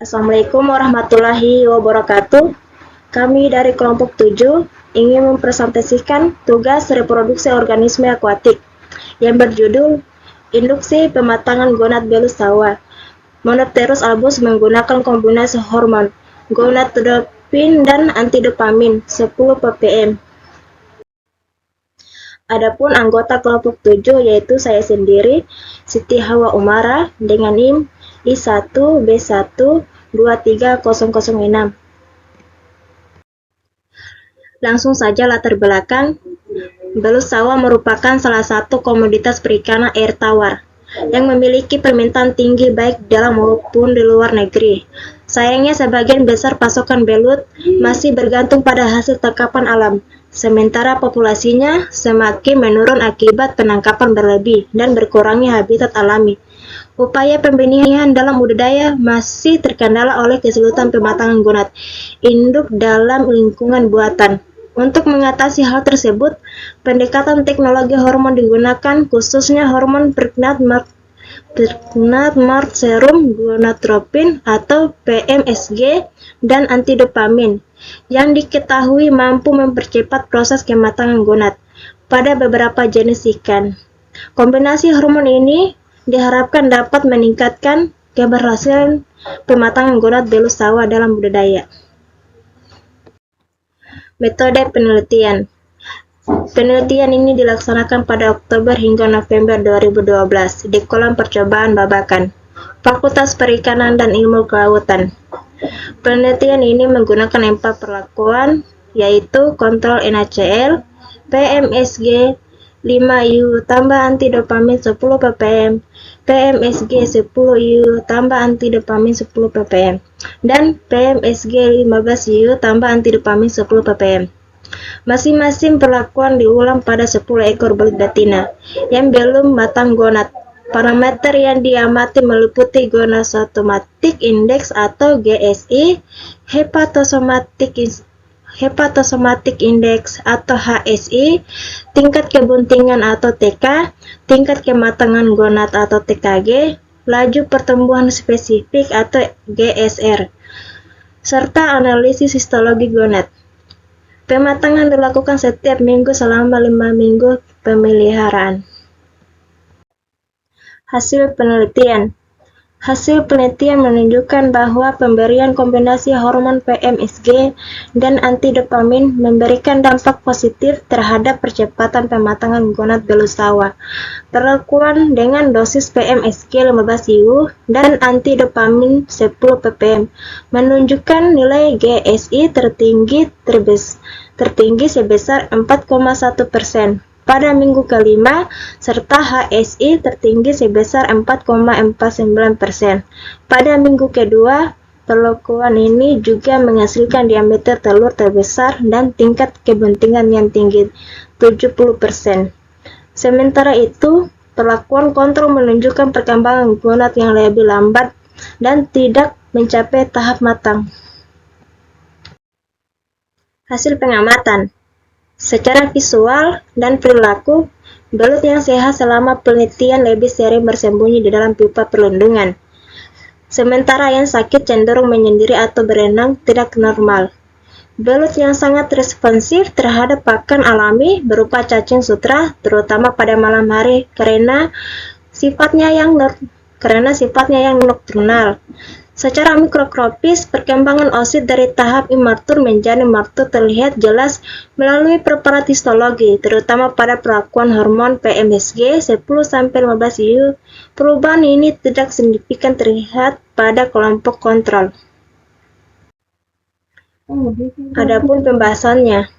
Assalamualaikum warahmatullahi wabarakatuh. Kami dari kelompok 7 ingin mempresentasikan tugas reproduksi organisme akuatik yang berjudul Induksi Pematangan Gonad Belusawa Monopterus albus menggunakan kombinasi hormon gonadotropin dan antidopamin 10 ppm. Adapun anggota kelompok 7 yaitu saya sendiri, Siti Hawa Umara dengan NIM I1B1-23006. Langsung saja latar belakang. Belusawa merupakan salah satu komoditas perikanan air tawar yang memiliki permintaan tinggi baik dalam maupun di luar negeri. Sayangnya sebagian besar pasokan belut masih bergantung pada hasil tangkapan alam, sementara populasinya semakin menurun akibat penangkapan berlebih dan berkurangnya habitat alami. Upaya pembenihan dalam budidaya masih terkendala oleh kesulitan pematangan gonad induk dalam lingkungan buatan. Untuk mengatasi hal tersebut, pendekatan teknologi hormon digunakan, khususnya hormon pregnant mart serum gonadotropin atau PMSG dan antidopamin yang diketahui mampu mempercepat proses kematangan gonad pada beberapa jenis ikan. Kombinasi hormon ini diharapkan dapat meningkatkan keberhasilan pematangan gonad belusawa dalam budidaya. Metode penelitian. Penelitian ini dilaksanakan pada Oktober hingga November 2012 di kolam percobaan Babakan, Fakultas Perikanan dan Ilmu Kelautan. Penelitian ini menggunakan 4 perlakuan, yaitu kontrol NaCl, PMSG 5U tambah antidopamin 10 ppm, PMSG 10U tambah antidopamin 10 ppm, dan PMSG 15U tambah antidopamin 10 ppm. Masing-masing perlakuan diulang pada 10 ekor belut betina yang belum matang gonad. Parameter yang diamati meliputi Gonadosomatic Index atau GSI, Hepatosomatic Index atau HSI, tingkat kebuntingan atau TK, tingkat kematangan gonad atau TKG, laju pertumbuhan spesifik atau GSR, serta analisis histologi gonad. Pematangan dilakukan setiap minggu selama 5 minggu pemeliharaan. Hasil penelitian. Hasil penelitian menunjukkan bahwa pemberian kombinasi hormon PMSG dan antidopamin memberikan dampak positif terhadap percepatan pematangan gonad belusawa. Perlakuan dengan dosis PMSG 15U dan antidopamin 10 ppm menunjukkan nilai GSI tertinggi sebesar 4,1% pada minggu kelima, serta HSI tertinggi sebesar 4,49%. Pada minggu kedua, perlakuan ini juga menghasilkan diameter telur terbesar dan tingkat kebuntingan yang tinggi 70%. Sementara itu, perlakuan kontrol menunjukkan perkembangan gonad yang lebih lambat dan tidak mencapai tahap matang. Hasil pengamatan. Secara visual dan perilaku, belut yang sehat selama penelitian lebih sering bersembunyi di dalam pipa perlindungan, sementara yang sakit cenderung menyendiri atau berenang tidak normal. Belut yang sangat responsif terhadap pakan alami berupa cacing sutra, terutama pada malam hari karena sifatnya yang nokturnal. Secara mikroskopis, perkembangan oosit dari tahap imatur menjadi matur terlihat jelas melalui preparat histologi, terutama pada perlakuan hormon PMSG 10-15U. Perubahan ini tidak signifikan terlihat pada kelompok kontrol. Adapun pembahasannya,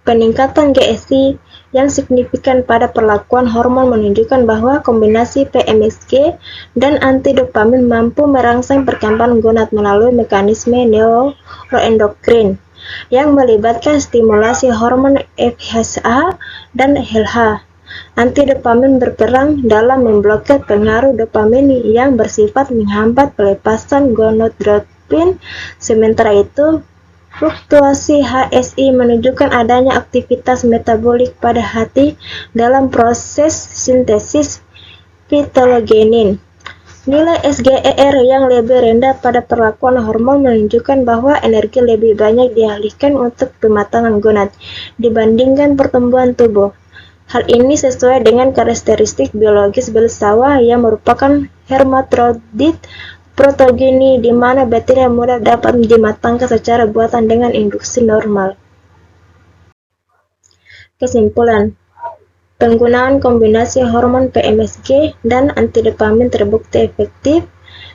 peningkatan GSI yang signifikan pada perlakuan hormon menunjukkan bahwa kombinasi PMSG dan antidopamin mampu merangsang perkembangan gonad melalui mekanisme neuroendokrin yang melibatkan stimulasi hormon FSH dan LH. Antidopamin berperan dalam memblokir pengaruh dopamin yang bersifat menghambat pelepasan gonadotropin. Sementara itu, fluktuasi HSI menunjukkan adanya aktivitas metabolik pada hati dalam proses sintesis phytogenin. Nilai SGER yang lebih rendah pada perlakuan hormon menunjukkan bahwa energi lebih banyak dialihkan untuk pematangan gonad dibandingkan pertumbuhan tubuh. Hal ini sesuai dengan karakteristik biologis Belissawa yang merupakan hermafrodit protogeni di mana betina muda dapat dimatangkan secara buatan dengan induksi normal. Kesimpulan, penggunaan kombinasi hormon PMSG dan antidopamin terbukti efektif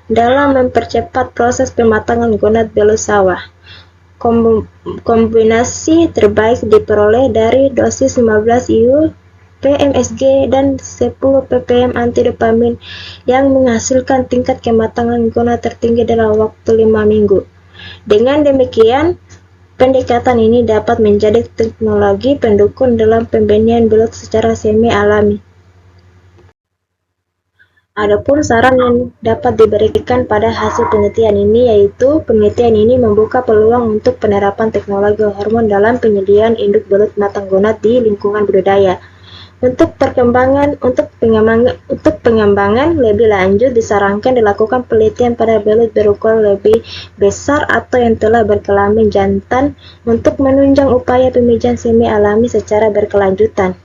dalam mempercepat proses pematangan gonad Belissawa. Kombinasi terbaik diperoleh dari dosis 15 IU PMSG dan 10 ppm antidopamin yang menghasilkan tingkat kematangan gonad tertinggi dalam waktu 5 minggu. Dengan demikian, pendekatan ini dapat menjadi teknologi pendukung dalam pembenihan belut secara semi-alami. Adapun saran yang dapat diberikan pada hasil penelitian ini yaitu penelitian ini membuka peluang untuk penerapan teknologi hormon dalam penyediaan induk belut matang gonad di lingkungan budidaya. Untuk pengembangan lebih lanjut disarankan dilakukan penelitian pada belut berukuran lebih besar atau yang telah berkelamin jantan untuk menunjang upaya pemijahan semi alami secara berkelanjutan.